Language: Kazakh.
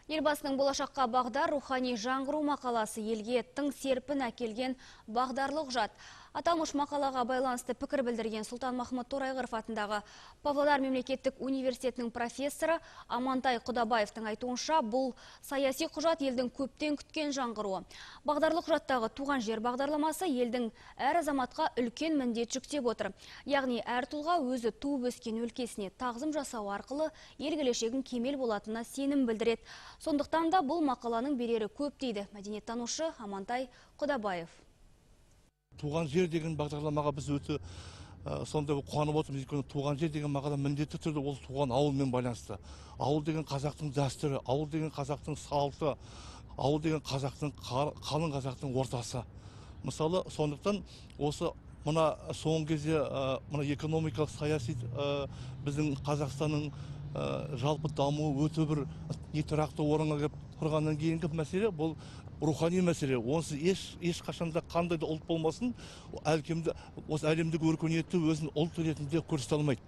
Елбасының болашаққа бағдар рухани жаңғыру мақаласы елге тың серпін әкелген бағдарлы құжат. Аталмыш мақалаға байланысты пікір білдірген Сұлтанмахмұт Торайғыров атындағы Павлодар мемлекеттік университетінің профессоры Амантай Құдабаевтың айтуынша, бұл саяси құжат елдің көптен күткен жаңғыруы. Бағдарлы құжаттағы туған жер бағдарламасы елдің әр азаматқа үлкен міндет жүктеп отыр. Яғни әр тұлға өзі туып өскен өлкесіне тағзым жасау арқылы ел келешегін кемел болатынына сенім білдіреді. Сондықтан да бұл мақаланың берері көп дейді мәдениеттанушы Амантай Құдабаев. Туған жер деген бағдарламаға біз өте сондай қуанып отырмыз. Өйткені туған жер деген мақала міндетті түрде ол туған ауылмен байланысты. Ауыл деген қазақтың дәстүрі, ауыл деген қазақтың салты, ауыл деген қазақтың қалың қазақтың ортасы. Мысалы, сондықтан осы мына соңғы кезде мына экономикалық саяси біздің Қазақстанның жалпы дамуы өте бір тұрақты орынға келіп тұрғаннан кейінгі мәселе бұл рухани мәселе. Онсыз ешқашанда қандай да ұлт болмасын, әлкімді осы әлемдік өркениетті өзінің ұлт ретінде көрсете алмайды.